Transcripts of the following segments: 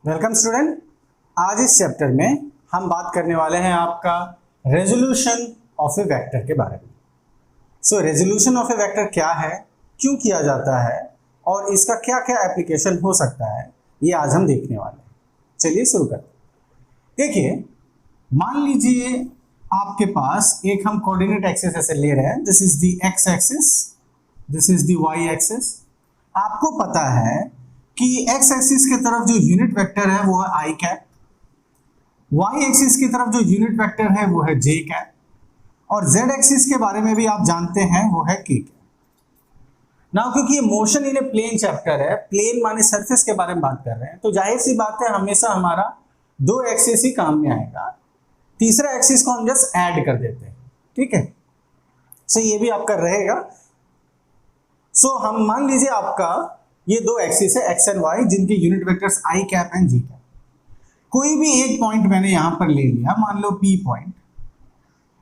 Welcome student. आज इस chapter में हम बात करने वाले हैं आपका रेजोल्यूशन ऑफ ए वेक्टर के बारे में। सो रेजोल्यूशन ऑफ ए वेक्टर क्या है, क्यों किया जाता है और इसका क्या क्या एप्लीकेशन हो सकता है, ये आज हम देखने वाले हैं। चलिए शुरू करते हैं। देखिए, मान लीजिए आपके पास एक हम कोऑर्डिनेट एक्सिस ऐसे ले रहे हैं। This is the x axis, this is the y axis. आपको पता है कि एक्स एक्सिस की तरफ जो यूनिट वेक्टर है वो है आई कैप, वाई एक्सिस की तरफ जो यूनिट वेक्टर है वो है जे कैप, और जेड एक्सिस के बारे में भी आप जानते हैं वो है के कैप। नाउ क्योंकि ये motion in a plane chapter है, प्लेन माने सरफेस के बारे में बात कर रहे हैं, तो जाहिर सी बात है हमेशा हमारा दो एक्सिस ही काम में आएगा। तीसरा एक्सिस को हम जस्ट ऐड कर देते हैं, ठीक है। सो ये भी आपका रहेगा। सो हम मान लीजिए आपका ये दो एक्सिस है एक्स एंड वाई, जिनके unit vectors i cap and j cap. कोई भी एक पॉइंट मैंने यहां पर ले लिया, मान लो पी पॉइंट,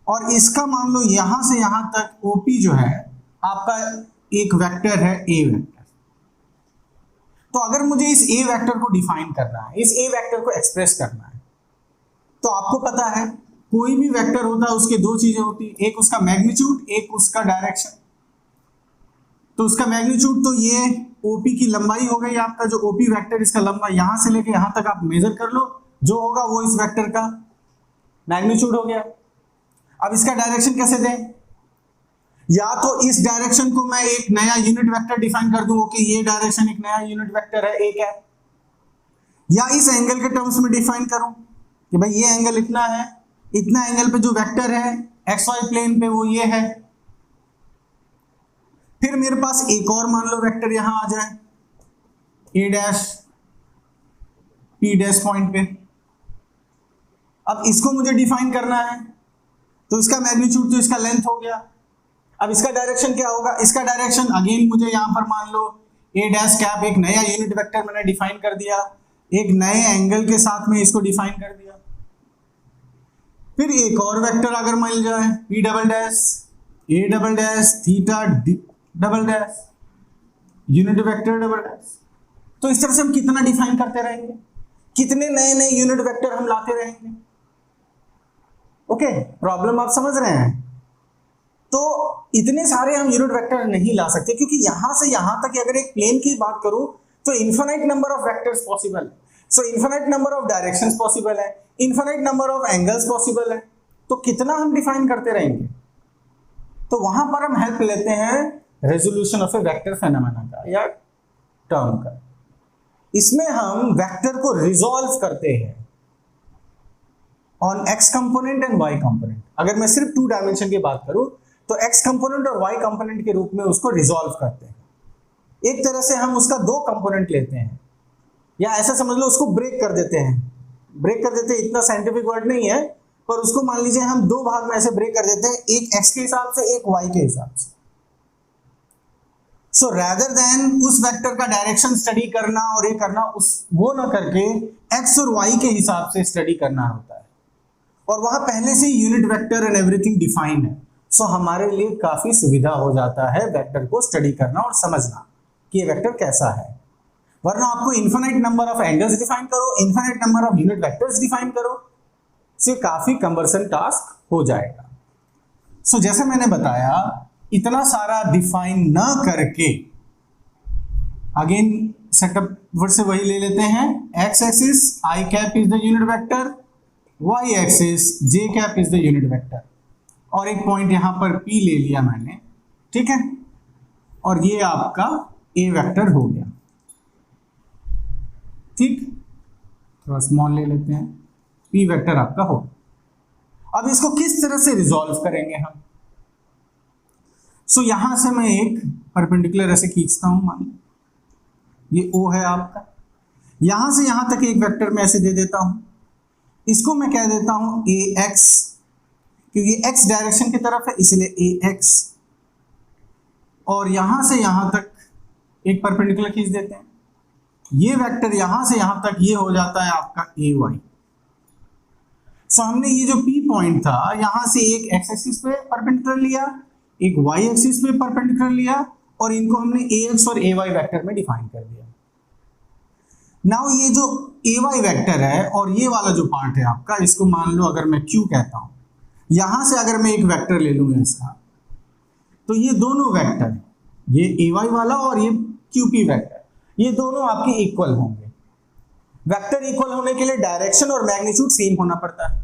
और इसका मान लो यहां से यहां तक ओपी जो है आपका एक वेक्टर है ए वेक्टर। तो अगर मुझे इस ए वेक्टर को डिफाइन करना है, इस ए वेक्टर को एक्सप्रेस करना है, तो आपको पता है कोई भी वेक्टर होता है उसके दो चीजें होती है, एक उसका मैग्नीट्यूड, एक उसका डायरेक्शन। तो उसका मैग्नीट्यूड तो ये ओपी की लंबाई हो गई आपका, जो ओपी वेक्टर इसका लंबा यहां से लेके यहां तक आप मेजर कर लो, जो होगा वो इस वेक्टर का मैग्नीट्यूड हो गया। अब इसका डायरेक्शन कैसे दें? या तो इस डायरेक्शन को मैं एक नया यूनिट वेक्टर डिफाइन कर दूं कि ये डायरेक्शन एक नया यूनिट वेक्टर है ए कैप, या इस एंगल के टर्म्स में डिफाइन करूं कि भाई ये एंगल इतना है, इतना एंगल पे जो वेक्टर है एक्स वाई प्लेन पे वो ये है। फिर मेरे पास एक और मान लो वेक्टर यहां आ जाए ए डैश पी डैश पॉइंट पे। अब इसको मुझे डिफाइन करना है, तो इसका मैग्नीट्यूड तो इसका लेंथ हो गया। अब इसका डायरेक्शन क्या होगा? इसका डायरेक्शन अगेन मुझे यहां पर मान लो ए डैश कैप, एक नया यूनिट वेक्टर मैंने डिफाइन कर दिया, एक नए एंगल के साथ में इसको डिफाइन कर दिया। फिर एक और वेक्टर अगर मिल जाए P double dash A double dash theta double dash unit vector double dash. तो इस तरह से हम कितना डिफाइन करते रहेंगे, कितने नए नए यूनिट वेक्टर हम लाते रहेंगे। ओके, प्रॉब्लम आप समझ रहे हैं? तो इतने सारे हम यूनिट वेक्टर नहीं ला सकते, क्योंकि यहां से यहां तक अगर एक प्लेन की बात करूं तो infinite number of vectors possible है। So infinite number of directions possible है, infinite number of angles possible है। तो कितना हम डिफाइन करते रहेंगे? तो वहां पर हम हेल्प लेते हैं resolution of a vector phenomena का या टर्म का। इसमें हम वेक्टर को रिजॉल्व करते हैं on x component and y component. अगर मैं सिर्फ टू डायमेंशन की बात करूं तो एक्स कंपोनेंट और वाई कंपोनेंट के रूप में उसको रिजॉल्व करते हैं। एक तरह से हम उसका दो कंपोनेंट लेते हैं, या ऐसा समझ लो उसको ब्रेक कर देते हैं। ब्रेक कर देते हैं इतना साइंटिफिक वर्ड नहीं है, पर उसको मान लीजिए हम दो भाग में ऐसे ब्रेक कर देते हैं, एक एक्स के हिसाब से, एक वाई के हिसाब से। सो रैदर देन उस वेक्टर का डायरेक्शन स्टडी करना और ये करना, उस वो ना करके एक्स और वाई के हिसाब से स्टडी करना होता है, और वहां पहले से unit vector and everything define है। सो हमारे लिए काफी सुविधा हो जाता है वेक्टर को स्टडी करना और समझना कि ये वेक्टर कैसा है। वरना आपको infinite number of angles define करो, infinite number of unit vectors define करो, से काफी कम्बरसन टास्क हो जाएगा। सो जैसे मैंने बताया, इतना सारा डिफाइन ना करके अगेन सेटअप वर्ड से वही ले लेते हैं। X axis i cap is the unit vector, y axis j cap is the unit vector, और एक पॉइंट यहां पर पी ले लिया मैंने, ठीक है। और ये आपका ए वेक्टर हो गया, ठीक। थोड़ा स्मॉल ले लेते हैं, पी वेक्टर आपका हो। अब इसको किस तरह से रिजॉल्व करेंगे हम? सो यहां से मैं एक परपेंडिकुलर ऐसे खींचता हूं, मान ये ओ है आपका, यहां से यहां तक एक वेक्टर में ऐसे दे देता हूं। इसको मैं कह देता हूं ए एक्स, क्योंकि एक्स डायरेक्शन की तरफ है इसलिए ए एक्स, और यहां से यहां तक एक परपेंडिकुलर खींच देते हैं। ये वेक्टर यहां से यहां तक ये हो जाता है आपका ए वाई। सो हमने ये जो पी पॉइंट था यहां से एक एक्स एक्सिस पे परपेंडिकुलर लिया, एक वाई एक्सिस पे परपेंडिकुलर लिया, और इनको हमने ए एक्स और ए वाई वेक्टर में डिफाइन कर दिया। नाउ ये जो ए वाई वैक्टर है और ये वाला जो पार्ट है आपका, इसको मान लो अगर मैं क्यू कहता हूं, यहां से अगर मैं एक वेक्टर ले लूंगा इसका, तो ये दोनों वेक्टर, ये ए वाई वाला और ये क्यू पी वैक्टर, ये दोनों आपके इक्वल होंगे। वेक्टर इक्वल होने के लिए डायरेक्शन और मैग्नीट्यूड सेम होना पड़ता है,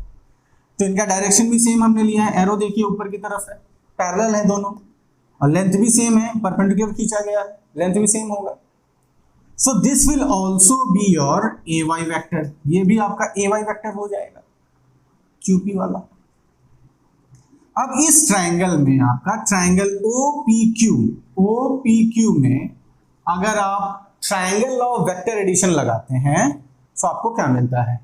तो इनका डायरेक्शन भी सेम हमने लिया है, एरो देखिए ऊपर की तरफ है, पैरेलल है दोनों, और लेंथ भी सेम है, परपेंडिकुलर खींचा गया, लेंथ भी सेम होगा। So this will also be your a y vector, ये भी आपका ए वाई वैक्टर हो जाएगा क्यूपी वाला। अब इस ट्राइंगल में आपका ट्राइंगल ओ पी क्यू में अगर आप triangle law of vector addition लगाते हैं तो आपको क्या मिलता है?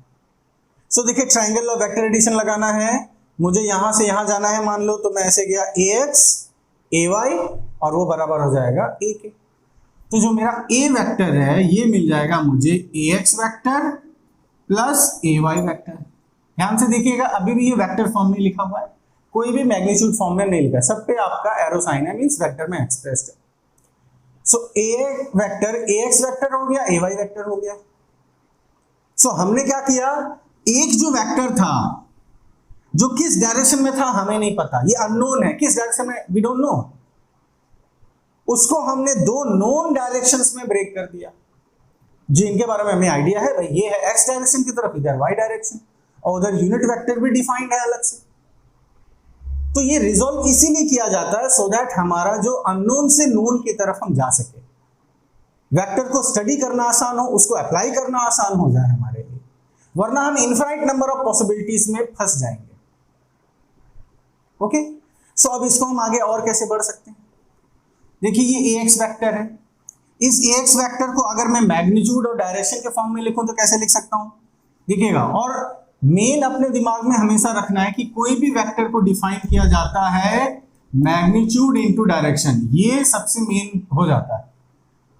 सो देखिए, triangle law of vector addition लगाना है, मुझे यहां से यहां जाना है, मान लो तो मैं ऐसे गया ए एक्स ए वाई और वो बराबर हो जाएगा ए के। तो जो मेरा ए वेक्टर है ये मिल जाएगा मुझे ए एक्स वैक्टर प्लस ए वाई वैक्टर। ध्यान से देखिएगा, अभी भी ये वेक्टर फॉर्म में लिखा हुआ है, कोई भी मैग्नीट्यूड फॉर्म में नहीं लिखा, सब पे आपका एरो साइन है, मींस वेक्टर में एक्सप्रेस्ड है। सो ए वेक्टर ए एक्स वेक्टर हो गया, ए वाई वेक्टर हो गया। सो हमने क्या किया, एक जो वेक्टर था जो किस डायरेक्शन में था हमें नहीं पता, ये अननोन है, किस डायरेक्शन में वी डोंट नो, उसको हमने दो नोन डायरेक्शंस में ब्रेक कर दिया, जिनके बारे में हमें आइडिया है, भाई ये है एक्स डायरेक्शन की तरफ, इधर वाई डायरेक्शन, और उधर यूनिट वेक्टर भी डिफाइंड है अलग से। तो ये रिजॉल्व इसीलिए किया जाता है सो दैट हमारा जो अननोन से नोन की तरफ हम जा सके, वेक्टर को स्टडी करना आसान हो, उसको अप्लाई करना आसान हो जाए हमारे लिए, वरना हम इनफाइनाइट नंबर ऑफ पॉसिबिलिटीज में फंस जाएंगे। ओके, सो अब इसको हम आगे और कैसे बढ़ सकते हैं? देखिए, ये ए एक्स वैक्टर है, इस ए एक्स वैक्टर को अगर मैं मैग्नीट्यूड और डायरेक्शन के फॉर्म में लिखूं तो कैसे लिख सकता हूं? देखिएगा, और मेन अपने दिमाग में हमेशा रखना है कि कोई भी वेक्टर को डिफाइन किया जाता है मैग्नीट्यूड इनटू डायरेक्शन, ये सबसे मेन हो जाता है।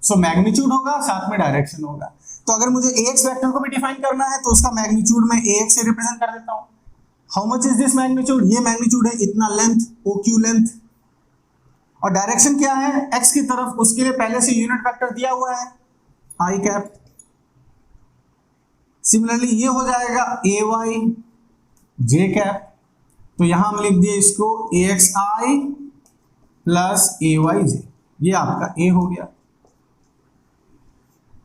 सो मैग्नीट्यूड होगा साथ में डायरेक्शन होगा। तो अगर मुझे ए एक्स वैक्टर को भी डिफाइन करना है तो उसका मैग्नीट्यूड मैं ए एक्स से रिप्रेजेंट कर देता हूं। How much is this magnitude? ये मैग्नीट्यूड है इतना लेंथ, ओ क्यू लेंथ, और डायरेक्शन क्या है? एक्स की तरफ, उसके लिए पहले से यूनिट वेक्टर दिया हुआ है आई कैप। सिमिलरली ये हो जाएगा ए वाई जे कैप, तो यहां हम लिख दिए इसको ए एक्स आई प्लस ए वाई जे, ये आपका ए हो गया।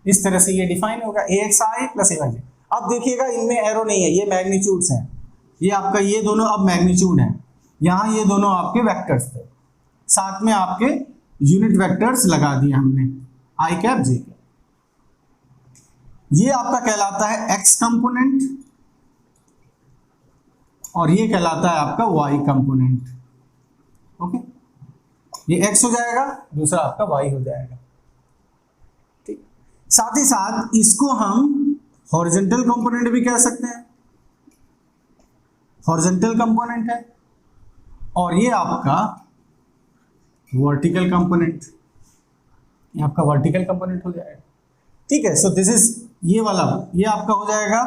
इस तरह से ये डिफाइन होगा ए एक्स आई प्लस ए वाई जे। अब देखिएगा, इनमें एरो नहीं है, ये मैग्नीट्यूड्स हैं, ये आपका ये दोनों अब मैग्नीट्यूड हैं, यहां ये दोनों आपके वेक्टर्स थे, साथ में आपके यूनिट वेक्टर्स लगा दिए हमने आई कैप जे कैप। ये आपका कहलाता है एक्स कंपोनेंट और ये कहलाता है आपका वाई कंपोनेंट। ओके, ये एक्स हो जाएगा, दूसरा आपका वाई हो जाएगा। ठीक, साथ ही साथ इसको हम हॉरिजॉन्टल कंपोनेंट भी कह सकते हैं, हॉरिजॉन्टल कंपोनेंट है, और ये आपका वर्टिकल कंपोनेंट, ये आपका वर्टिकल कंपोनेंट हो जाएगा। ठीक है, सो दिस इज ये वाला, ये आपका हो जाएगा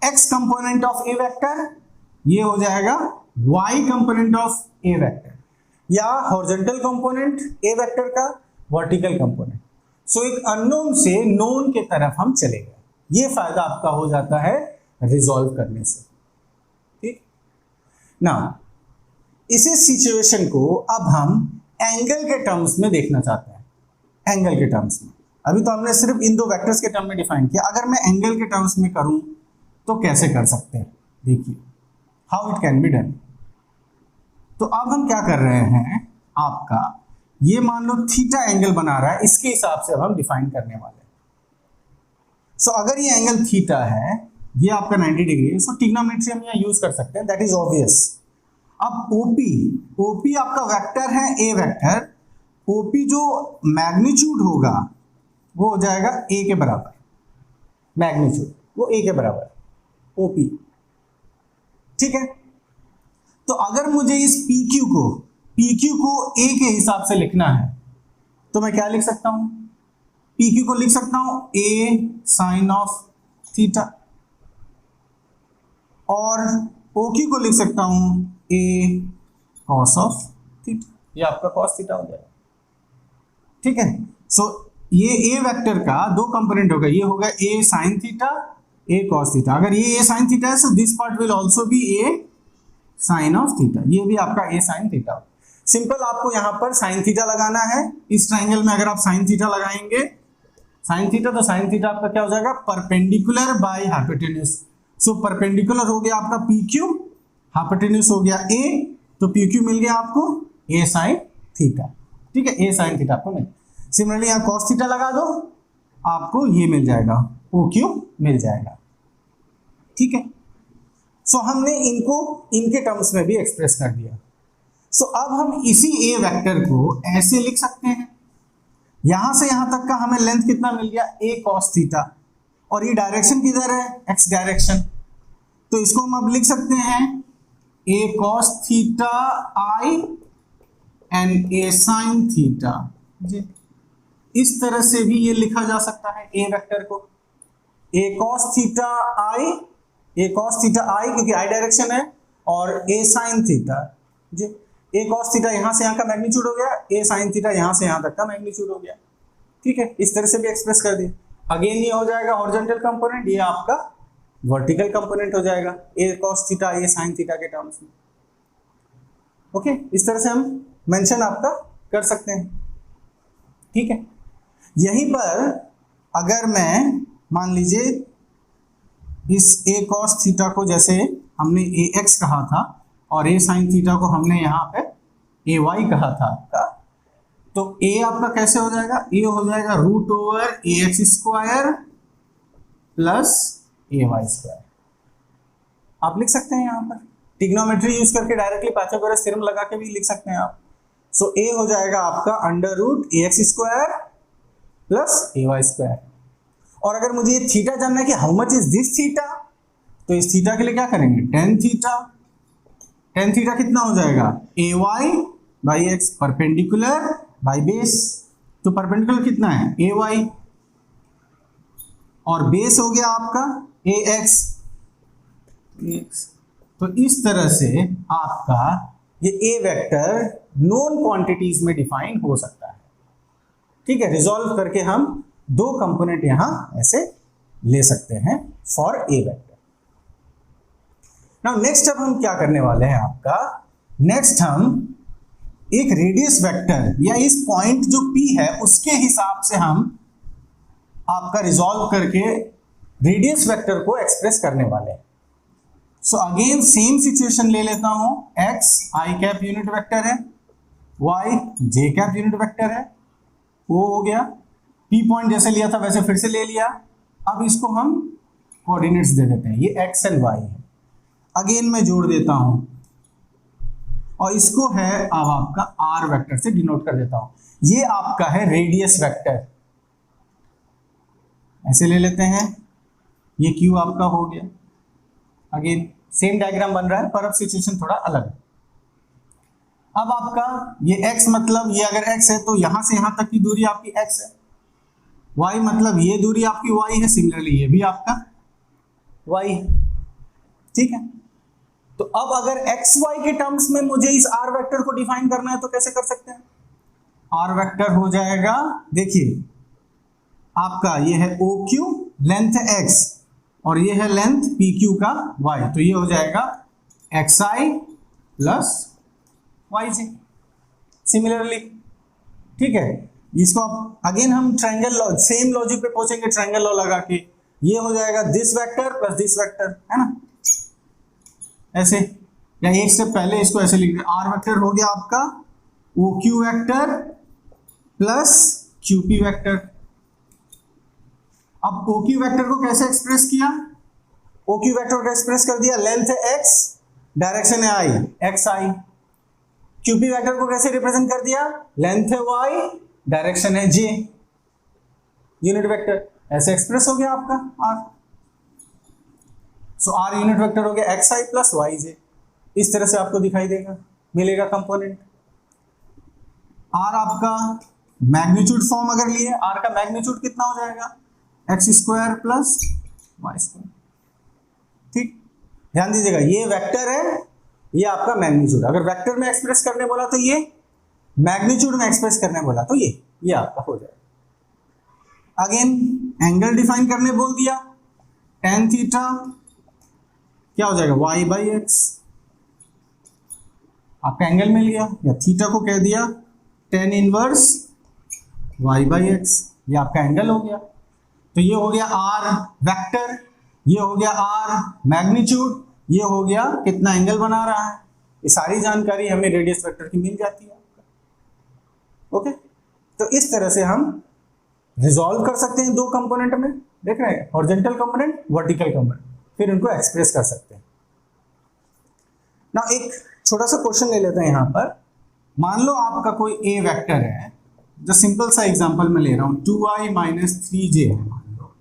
x component of a vector, ये हो जाएगा y component of a vector, या हॉरिजॉन्टल कंपोनेंट ए वेक्टर का वर्टिकल कंपोनेंट। सो एक अननोन से नोन के तरफ हम चले गए, ये फायदा आपका हो जाता है रिजॉल्व करने से। ठीक ना, इसी सिचुएशन को अब हम एंगल के टर्म्स में देखना चाहते हैं। एंगल के टर्म्स में, अभी तो हमने सिर्फ इन दो वेक्टर्स के टर्म में डिफाइन किया, अगर मैं एंगल के टर्म्स में करूं तो कैसे कर सकते हैं? देखिए how it can be done. तो अब हम क्या कर रहे हैं, आपका ये मान लो थीटा एंगल बना रहा है, इसके हिसाब से अब हम डिफाइन करने वाले हैं। सो अगर ये एंगल थीटा है, ये आपका 90 डिग्री है, सो ट्रिग्नोमेट्री हम यहाँ यूज कर सकते हैं, दैट इज ऑब्वियस। अब ओपी आपका वेक्टर है ए वेक्टर, ओपी जो मैग्नीट्यूड होगा वो हो जाएगा ए के बराबर, मैग्नीट्यूड वो ए के बराबर ओपी। ठीक है, तो अगर मुझे इस PQ को ए के हिसाब से लिखना है तो मैं क्या लिख सकता हूं? PQ को लिख सकता हूं ए साइन ऑफ थीटा, और OQ को लिख सकता हूं ए कॉस ऑफ थीटा, ये आपका कॉस थीटा हो जाएगा। ठीक है, सो ये ए वेक्टर का दो कंपोनेंट होगा, ये होगा a sign theta, a cos theta. अगर ये ए साइन थीटा है तो this part will also be a sine of theta, ये भी आपका ए साइन थीटा। सिंपल आपको यहाँ पर साइन थीटा लगाना है। इस ट्राइंगल में अगर आप साइन थीटा लगाएंगे साइन थीटा, तो साइन थीटा आपका क्या हो जाएगा, perpendicular by hypotenuse. So perpendicular हो गया आपका पी क्यू, हाइपोटेन्यूज हो गया ए, तो पी क्यू मिल गया आपको ए साइन थीटा। ठीक है, ए साइन थीटा आपको मिल। सिमिलरली यहाँ कॉस थीटा लगा दो, आपको ये मिल जाएगा, ओ क्यू मिल जाएगा। ठीक है, सो हमने इनको इनके टर्म्स में भी एक्सप्रेस कर दिया। सो अब हम इसी ए वेक्टर को ऐसे लिख सकते हैं, यहां से यहां तक का हमें लेंथ कितना मिल गया, ए कॉस थीटा, और ये डायरेक्शन किधर है, एक्स डायरेक्शन। तो इसको हम अब लिख सकते हैं a cos theta i and a sign theta j. इस तरह से भी ये लिखा जा सकता है ए वेक्टर को, ए कॉस थीटा आई, ए कॉस थीटा आई क्योंकि आई डायरेक्शन है, और ए साइन थीटा जी। ए कॉस थीटा यहां से यहां का मैग्नीट्यूड हो गया, ए साइन थीटा यहां से यहां तक का मैग्नीट्यूड हो गया। ठीक है, इस तरह से भी एक्सप्रेस कर दिया। अगेन ये हो जाएगा हॉरिजॉन्टल कंपोनेंट, ये आपका वर्टिकल कंपोनेंट हो जाएगा ए कॉस थीटा ए साइन थीटा के टर्म्स में। ओके, इस तरह से हम मेंशन आपका कर सकते हैं। ठीक है, यहीं पर अगर मैं मान लीजिए इस ए कॉस थीटा को जैसे हमने ए एक्स कहा था और ए साइन थीटा को हमने यहाँ पे ए वाई कहा था आपका, तो ए आपका कैसे हो जाएगा, ए हो जाएगा रूट ओवर ए एक्स स्क्वायर प्लस ए वाई स्क्वायर। आप लिख सकते हैं यहाँ पर ट्रिग्नोमेट्री यूज करके डायरेक्टली पाइथागोरस थ्योरम लगा के भी लिख सकते हैं आप। सो ए हो जाएगा आपका अंडर रूट ए एक्स स्क्वायर प्लस ए वाई स्क्वायर। और अगर मुझे ये थीटा जानना है कि how much is this theta, तो इस थीटा के लिए क्या करेंगे, टेन थीटा। टेन थीटा कितना हो जाएगा, a y by x, perpendicular by base. तो परपेंडिकुलर कितना है, ए वाई, और बेस हो गया आपका ए एक्स। तो इस तरह से आपका ये ए वेक्टर नोन क्वांटिटीज में डिफाइन हो सकता है। ठीक है, रिजॉल्व करके हम दो कंपोनेंट यहां ऐसे ले सकते हैं for a vector. Now next अब हम क्या करने वाले हैं आपका, नेक्स्ट हम एक रेडियस वेक्टर या इस पॉइंट जो P है उसके हिसाब से हम आपका रिजॉल्व करके रेडियस वेक्टर को एक्सप्रेस करने वाले हैं। सो अगेन सेम सिचुएशन ले लेता हूं, x आई कैप यूनिट वेक्टर है, y j cap unit vector है, वो हो गया। P पॉइंट जैसे लिया था वैसे फिर से ले लिया। अब इसको हम कोऑर्डिनेट्स दे देते हैं, ये x एंड y है। अगेन मैं जोड़ देता हूं और इसको है अब आपका r वेक्टर से डिनोट कर देता हूं। ये आपका है रेडियस वेक्टर, ऐसे ले लेते हैं, ये q आपका हो गया। अगेन सेम डायग्राम बन रहा है पर अब सिचुएशन थोड़ा अलग है। अब आपका ये x मतलब ये अगर x है तो यहां से यहां तक की दूरी आपकी x है, y मतलब ये दूरी आपकी y है, सिमिलरली ये भी आपका y है। ठीक है, तो अब अगर x y के टर्म्स में मुझे इस r वेक्टर को डिफाइन करना है तो कैसे कर सकते हैं, r वेक्टर हो जाएगा, देखिए आपका ये है OQ, लेंथ है x और ये है लेंथ PQ का y, तो ये हो जाएगा xi प्लस yj। सिमिलरली ठीक है, इसको आप अगेन हम ट्रायंगल लॉ, सेम लॉजिक पे पहुंचेंगे ट्रायंगल लॉ लगा के, ये हो जाएगा this vector plus this vector, है ना, ऐसे। या एक स्टेप पहले इसको ऐसे लिख दे, आर वेक्टर हो गया आपका OQ vector plus QP vector. अब OQ वेक्टर को कैसे एक्सप्रेस किया, OQ वेक्टर को एक्सप्रेस कर दिया, लेंथ है x, डायरेक्शन है i, xi। QP वेक्टर को कैसे रिप्रेजेंट कर दिया, लेंथ है y, डायरेक्शन है j, यूनिट वेक्टर, ऐसे एक्सप्रेस हो गया आपका r। सो r यूनिट वेक्टर हो गया xi प्लस yj। इस तरह से आपको दिखाई देगा, मिलेगा कंपोनेंट। r आपका मैग्नीट्यूड फॉर्म अगर लिए, r का मैग्नीट्यूड कितना हो जाएगा, x square plus y square. ठीक, ध्यान दीजिएगा ये वेक्टर है, ये आपका मैग्नीट्यूड। अगर वेक्टर में एक्सप्रेस करने बोला तो ये, मैग्नीट्यूड में एक्सप्रेस करने बोला तो ये आपका हो जाएगा। अगेन एंगल डिफाइन करने बोल दिया, tan थीटा क्या हो जाएगा y बाई एक्स, आपका एंगल मिल गया, या थीटा को कह दिया tan inverse y by x, ये आपका एंगल हो गया। तो ये हो गया r वेक्टर, ये हो गया r मैग्नीट्यूड, ये हो गया कितना एंगल बना रहा है। ये सारी जानकारी हमें रेडियस वेक्टर की मिल जाती है आपका। ओके, तो इस तरह से हम रिजॉल्व कर सकते हैं दो कंपोनेंट में, देख रहे हैं, हॉरिजॉन्टल कंपोनेंट, वर्टिकल कंपोनेंट, फिर इनको एक्सप्रेस कर सकते हैं। ना एक छोटा सा क्वेश्चन ले लेते हैं यहाँ पर। मान लो आपका कोई ए वेक्टर है, जो सिंपल सा एग्जांपल मैं ले रहा हूँ, 2i माइनस 3j है मान लो,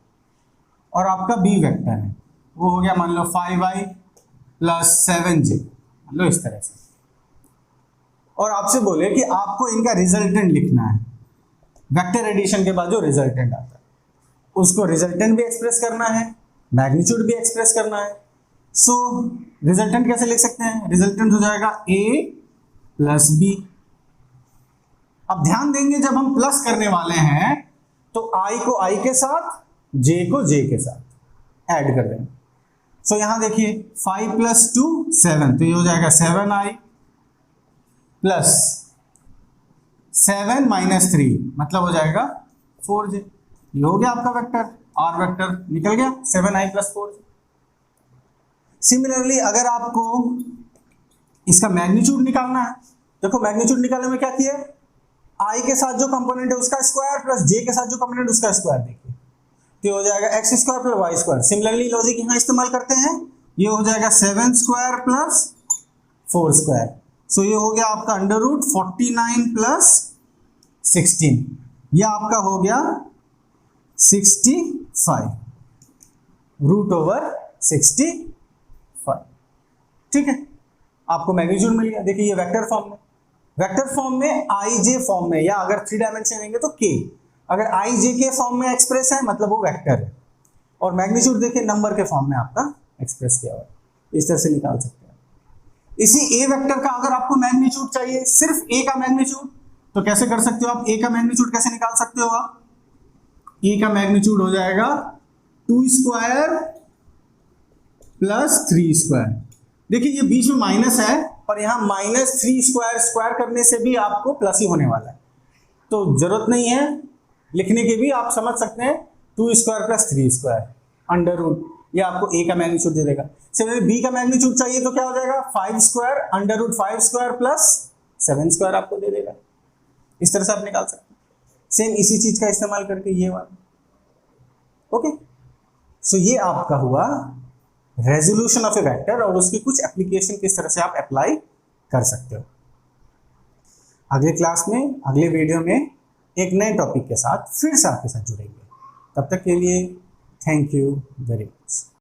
और आपका बी वेक्टर है, वो हो गया मान लो 5i प्लस 7j, मान लो इस तरह से, और आपसे बोले कि आपको इनका रिजल्टेंट लिखना है, वेक्टर एडिशन के बाद जो रिजल्टेंट आता है उसको रिजल्टेंट भी एक्सप्रेस करना है, मैग्नीट्यूड भी एक्सप्रेस करना है। सो रिजल्टेंट कैसे लिख सकते हैं, रिजल्टेंट हो जाएगा a प्लस बी। अब ध्यान देंगे जब हम प्लस करने वाले हैं तो i को i के साथ, j को j के साथ ऐड कर देंगे। सो यहां देखिए 5 प्लस 2 7, तो ये हो जाएगा 7i प्लस 7 माइनस 3, मतलब हो जाएगा 4j। ये हो गया आपका वेक्टर, r वेक्टर निकल गया 7i प्लस 4j। सिमिलरली अगर आपको इसका मैग्नीट्यूड निकालना है, देखो मैग्नीट्यूड निकालने में क्या किया, i के साथ जो कंपोनेंट है उसका स्क्वायर प्लस j के साथ जो कंपोनेंट उसका स्क्वायर, देखिए तो हो जाएगा x square plus y square. Similarly logic यहां इस्तेमाल करते हैं, ये हो जाएगा 7 स्क्वायर प्लस 4 स्क्वायर। सो ये हो गया आपका अंडर रूट 49 प्लस 16, ये आपका हो गया 65 रूट ओवर 65। ठीक है, आपको मैग्नीट्यूड मिल गया। देखिए ये वेक्टर फॉर्म में, वेक्टर फॉर्म में आई जे फॉर्म में, या अगर 3 डायमेंशन रहेंगे तो के, अगर आई जे के फॉर्म में एक्सप्रेस है मतलब वो वेक्टर है, और मैग्नीट्यूड देखिए नंबर के फॉर्म में आपका एक्सप्रेस किया हुआ है, इस तरह से निकाल सकते हैं। इसी ए वेक्टर का अगर आपको मैग्नीट्यूड चाहिए, सिर्फ ए का मैग्नीट्यूड, तो कैसे कर सकते हो आप, ए का मैग्नीट्यूड कैसे निकाल सकते हो आप, ए का मैग्नीट्यूड हो जाएगा 2 स्क्वायर प्लस 3 स्क्वायर। देखिए ये बीच में माइनस है, और यहाँ माइनस 3 स्क्वायर स्क्वायर करने से भी आपको प्लस ही होने वाला है, तो जरूरत नहीं है लिखने की भी, आप समझ सकते हैं 2 square plus 3 square under root, ये आपको ए का मैग्नीट्यूड दे देगा। सिमिलरली बी का मैग्नीट्यूड चाहिए तो क्या हो जाएगा 5 square under root 5 square plus 7 square आपको दे देगा। इस तरह से आप निकाल सकते हैं, सेम इसी चीज का इस्तेमाल करके ये वाला। ओके, सो ये आपका हुआ रेजोल्यूशन ऑफ ए वेक्टर, और उसकी कुछ एप्लीकेशन किस तरह से आप अप्लाई कर सकते हो। अगले क्लास में, अगले वीडियो में एक नए टॉपिक के साथ फिर से आपके साथ जुड़ेंगे। तब तक के लिए थैंक यू वेरी मच।